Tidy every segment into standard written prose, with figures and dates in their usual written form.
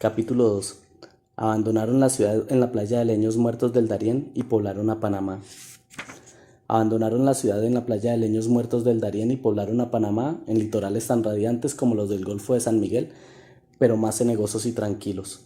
Capítulo 2. Abandonaron la ciudad en la playa de leños muertos del Darién y poblaron a Panamá. Abandonaron la ciudad en la playa de leños muertos del Darién y poblaron a Panamá en litorales tan radiantes como los del Golfo de San Miguel, pero más cenegosos y tranquilos.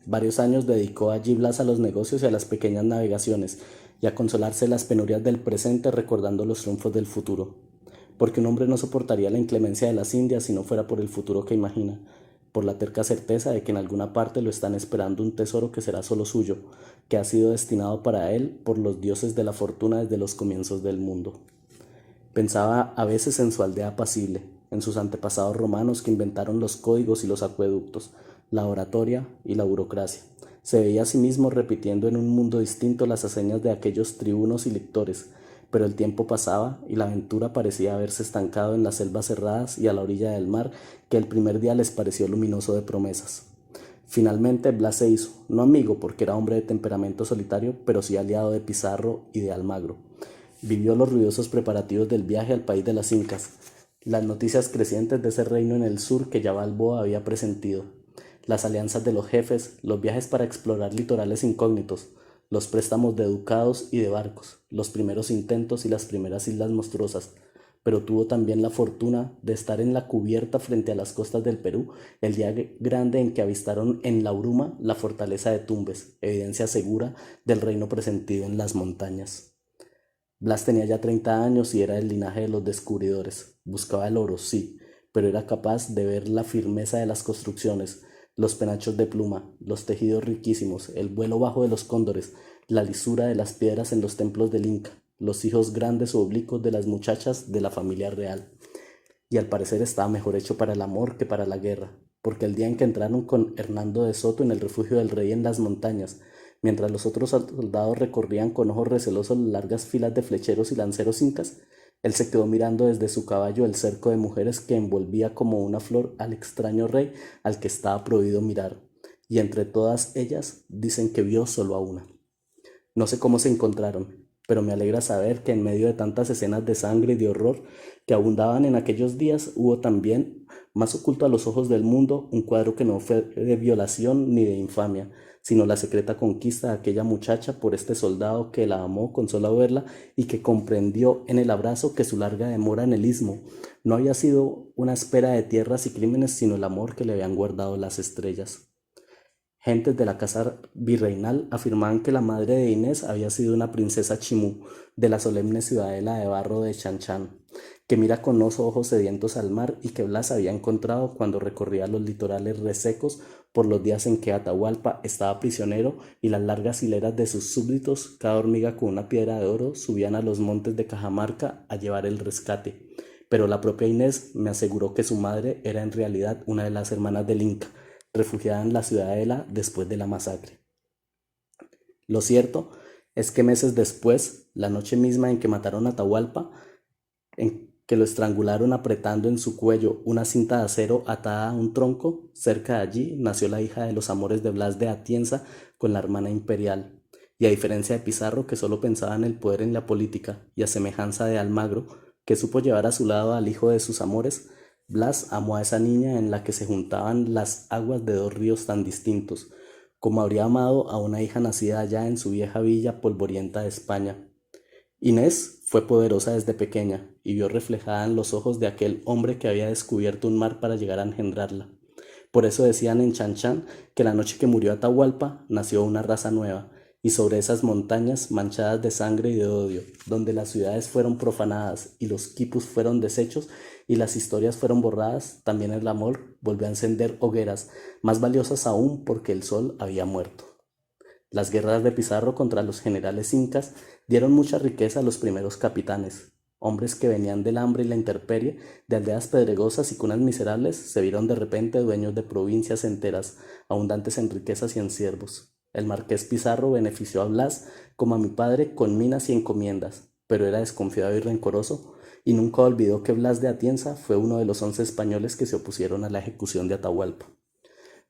Varios años dedicó allí Blas a los negocios y a las pequeñas navegaciones, y a consolarse las penurias del presente recordando los triunfos del futuro. Porque un hombre no soportaría la inclemencia de las Indias si no fuera por el futuro que imagina, por la terca certeza de que en alguna parte lo están esperando un tesoro que será solo suyo, que ha sido destinado para él por los dioses de la fortuna desde los comienzos del mundo. Pensaba a veces en su aldea apacible, en sus antepasados romanos que inventaron los códigos y los acueductos, la oratoria y la burocracia. Se veía a sí mismo repitiendo en un mundo distinto las hazañas de aquellos tribunos y lictores, pero el tiempo pasaba y la aventura parecía haberse estancado en las selvas cerradas y a la orilla del mar que el primer día les pareció luminoso de promesas. Finalmente Blas se hizo, no amigo porque era hombre de temperamento solitario, pero sí aliado de Pizarro y de Almagro. Vivió los ruidosos preparativos del viaje al país de las Incas, las noticias crecientes de ese reino en el sur que ya Balboa había presentido, las alianzas de los jefes, los viajes para explorar litorales incógnitos, los préstamos de ducados y de barcos, los primeros intentos y las primeras islas monstruosas, pero tuvo también la fortuna de estar en la cubierta frente a las costas del Perú el día grande en que avistaron en la bruma la fortaleza de Tumbes, evidencia segura del reino presentido en las montañas. Blas tenía ya 30 años y era del linaje de los descubridores. Buscaba el oro, sí, pero era capaz de ver la firmeza de las construcciones, los penachos de pluma, los tejidos riquísimos, el vuelo bajo de los cóndores, la lisura de las piedras en los templos del Inca, los hijos grandes o oblicuos de las muchachas de la familia real. Y al parecer estaba mejor hecho para el amor que para la guerra, porque el día en que entraron con Hernando de Soto en el refugio del rey en las montañas, mientras los otros soldados recorrían con ojos recelosos las largas filas de flecheros y lanceros incas, él se quedó mirando desde su caballo el cerco de mujeres que envolvía como una flor al extraño rey al que estaba prohibido mirar, y entre todas ellas dicen que vio solo a una. No sé cómo se encontraron, pero me alegra saber que en medio de tantas escenas de sangre y de horror que abundaban en aquellos días, hubo también, más oculto a los ojos del mundo, un cuadro que no fue de violación ni de infamia, sino la secreta conquista de aquella muchacha por este soldado que la amó con solo verla y que comprendió en el abrazo que su larga demora en el istmo no había sido una espera de tierras y crímenes, sino el amor que le habían guardado las estrellas. Gentes de la casa virreinal afirmaban que la madre de Inés había sido una princesa chimú de la solemne ciudadela de barro de Chanchan, que mira con los ojos sedientos al mar y que Blas había encontrado cuando recorría los litorales resecos por los días en que Atahualpa estaba prisionero y las largas hileras de sus súbditos, cada hormiga con una piedra de oro, subían a los montes de Cajamarca a llevar el rescate. Pero la propia Inés me aseguró que su madre era en realidad una de las hermanas del Inca, refugiada en la ciudadela después de la masacre. Lo cierto es que meses después, la noche misma en que mataron a Atahualpa, en que lo estrangularon apretando en su cuello una cinta de acero atada a un tronco, cerca de allí nació la hija de los amores de Blas de Atienza con la hermana imperial. Y a diferencia de Pizarro, que solo pensaba en el poder en la política, y a semejanza de Almagro, que supo llevar a su lado al hijo de sus amores, Blas amó a esa niña en la que se juntaban las aguas de dos ríos tan distintos, como habría amado a una hija nacida allá en su vieja villa polvorienta de España. Inés fue poderosa desde pequeña y vio reflejada en los ojos de aquel hombre que había descubierto un mar para llegar a engendrarla. Por eso decían en Chanchan que la noche que murió Atahualpa nació una raza nueva, y sobre esas montañas manchadas de sangre y de odio, donde las ciudades fueron profanadas y los quipus fueron deshechos y las historias fueron borradas, también el amor volvió a encender hogueras, más valiosas aún porque el sol había muerto. Las guerras de Pizarro contra los generales incas dieron mucha riqueza a los primeros capitanes. Hombres que venían del hambre y la intemperie, de aldeas pedregosas y cunas miserables, se vieron de repente dueños de provincias enteras, abundantes en riquezas y en siervos. El marqués Pizarro benefició a Blas, como a mi padre, con minas y encomiendas, pero era desconfiado y rencoroso, y nunca olvidó que Blas de Atienza fue uno de los 11 españoles que se opusieron a la ejecución de Atahualpa.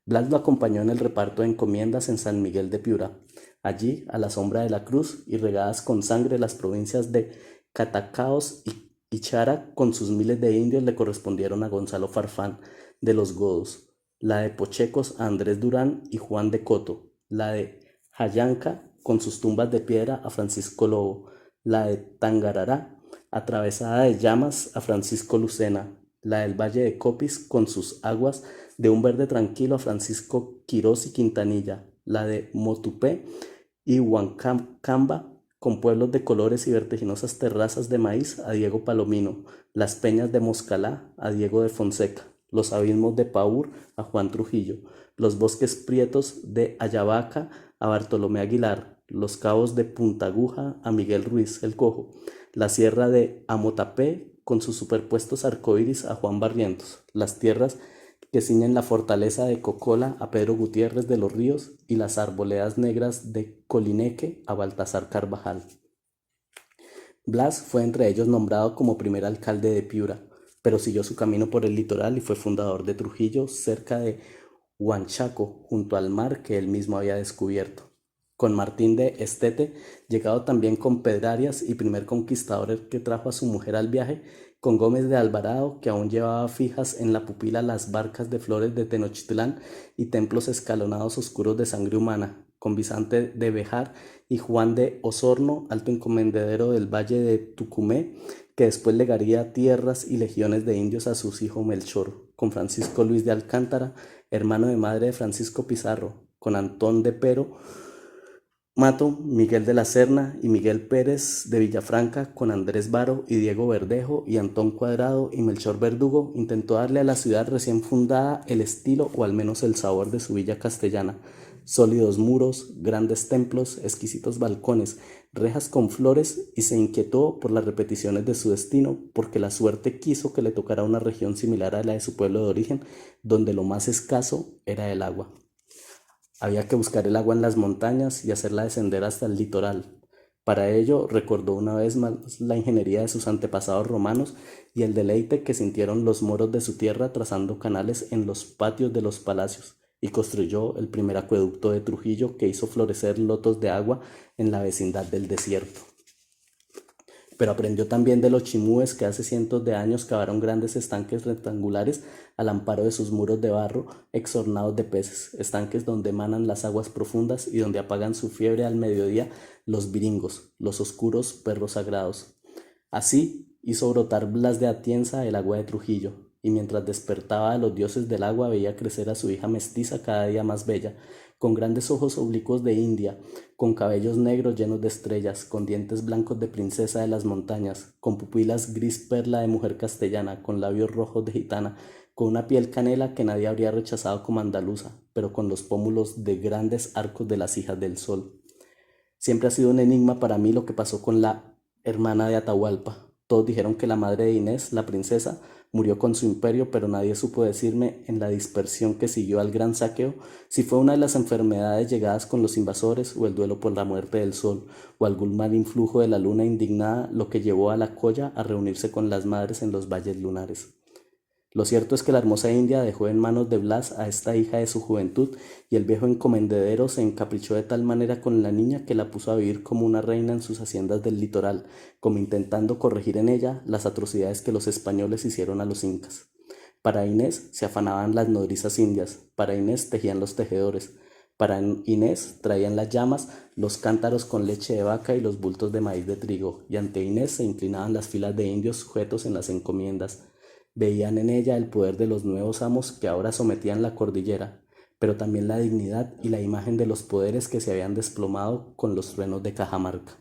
Blas lo acompañó en el reparto de encomiendas en San Miguel de Piura. Allí, a la sombra de la cruz y regadas con sangre, las provincias de Catacaos y Chara con sus miles de indios le correspondieron a Gonzalo Farfán de los Godos, la de Pochecos a Andrés Durán y Juan de Coto, la de Jayanca con sus tumbas de piedra a Francisco Lobo, la de Tangarará atravesada de llamas a Francisco Lucena, la del Valle de Copis con sus aguas de un verde tranquilo a Francisco Quirós y Quintanilla, la de Motupé y Huancamba con pueblos de colores y vertiginosas terrazas de maíz a Diego Palomino, las peñas de Moscalá a Diego de Fonseca, los abismos de Paúr a Juan Trujillo, los bosques prietos de Ayabaca a Bartolomé Aguilar, los cabos de Punta Aguja a Miguel Ruiz el Cojo, la sierra de Amotapé con sus superpuestos arcoíris a Juan Barrientos, las tierras que ciñen la fortaleza de Cocola a Pedro Gutiérrez de los Ríos y las arboledas negras de Colineque a Baltasar Carvajal. Blas fue entre ellos nombrado como primer alcalde de Piura, pero siguió su camino por el litoral y fue fundador de Trujillo cerca de Huanchaco, junto al mar que él mismo había descubierto. Con Martín de Estete, llegado también con Pedrarias y primer conquistador que trajo a su mujer al viaje, con Gómez de Alvarado, que aún llevaba fijas en la pupila las barcas de flores de Tenochtitlán y templos escalonados oscuros de sangre humana, con Vicente de Bejar y Juan de Osorno, alto encomendadero del valle de Tucumé, que después legaría tierras y legiones de indios a su hijo Melchor, con Francisco Luis de Alcántara, hermano de madre de Francisco Pizarro, con Antón de Pero Mato, Miguel de la Serna y Miguel Pérez de Villafranca, con Andrés Varo y Diego Verdejo y Antón Cuadrado y Melchor Verdugo, intentó darle a la ciudad recién fundada el estilo o al menos el sabor de su villa castellana. Sólidos muros, grandes templos, exquisitos balcones, rejas con flores, y se inquietó por las repeticiones de su destino, porque la suerte quiso que le tocara una región similar a la de su pueblo de origen, donde lo más escaso era el agua. Había que buscar el agua en las montañas y hacerla descender hasta el litoral. Para ello recordó una vez más la ingeniería de sus antepasados romanos y el deleite que sintieron los moros de su tierra trazando canales en los patios de los palacios, y construyó el primer acueducto de Trujillo que hizo florecer lotos de agua en la vecindad del desierto. Pero aprendió también de los chimúes que hace cientos de años cavaron grandes estanques rectangulares al amparo de sus muros de barro exornados de peces, estanques donde emanan las aguas profundas y donde apagan su fiebre al mediodía los viringos, los oscuros perros sagrados. Así hizo brotar Blas de Atienza el agua de Trujillo, y mientras despertaba a los dioses del agua veía crecer a su hija mestiza cada día más bella, con grandes ojos oblicuos de India, con cabellos negros llenos de estrellas, con dientes blancos de princesa de las montañas, con pupilas gris perla de mujer castellana, con labios rojos de gitana, con una piel canela que nadie habría rechazado como andaluza, pero con los pómulos de grandes arcos de las hijas del sol. Siempre ha sido un enigma para mí lo que pasó con la hermana de Atahualpa. Todos dijeron que la madre de Inés, la princesa, murió con su imperio, pero nadie supo decirme, en la dispersión que siguió al gran saqueo, si fue una de las enfermedades llegadas con los invasores, o el duelo por la muerte del sol, o algún mal influjo de la luna indignada, lo que llevó a la Colla a reunirse con las madres en los valles lunares. Lo cierto es que la hermosa India dejó en manos de Blas a esta hija de su juventud, y el viejo encomendadero se encaprichó de tal manera con la niña que la puso a vivir como una reina en sus haciendas del litoral, como intentando corregir en ella las atrocidades que los españoles hicieron a los incas. Para Inés se afanaban las nodrizas indias, para Inés tejían los tejedores, para Inés traían las llamas, los cántaros con leche de vaca y los bultos de maíz de trigo, y ante Inés se inclinaban las filas de indios sujetos en las encomiendas. Veían en ella el poder de los nuevos amos que ahora sometían la cordillera, pero también la dignidad y la imagen de los poderes que se habían desplomado con los truenos de Cajamarca.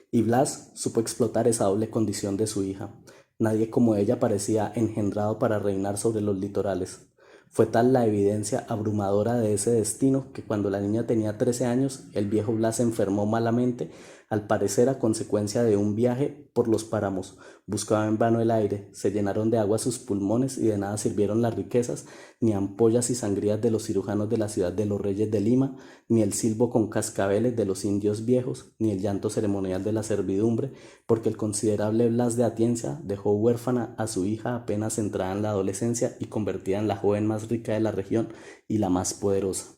Y Blas supo explotar esa doble condición de su hija. Nadie como ella parecía engendrado para reinar sobre los litorales. Fue tal la evidencia abrumadora de ese destino que cuando la niña tenía 13 años, el viejo Blas se enfermó malamente, al parecer a consecuencia de un viaje por los páramos. Buscaba en vano el aire, se llenaron de agua sus pulmones y de nada sirvieron las riquezas, ni ampollas y sangrías de los cirujanos de la ciudad de los Reyes de Lima, ni el silbo con cascabeles de los indios viejos, ni el llanto ceremonial de la servidumbre, porque el considerable Blas de Atienza dejó huérfana a su hija apenas entrada en la adolescencia y convertida en la joven más rica de la región y la más poderosa.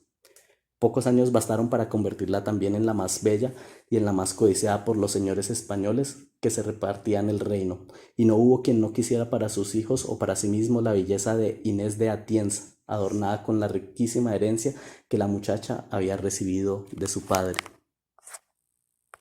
Pocos años bastaron para convertirla también en la más bella y en la más codiciada por los señores españoles, que se repartían el reino, y no hubo quien no quisiera para sus hijos o para sí mismo la belleza de Inés de Atienza, adornada con la riquísima herencia que la muchacha había recibido de su padre.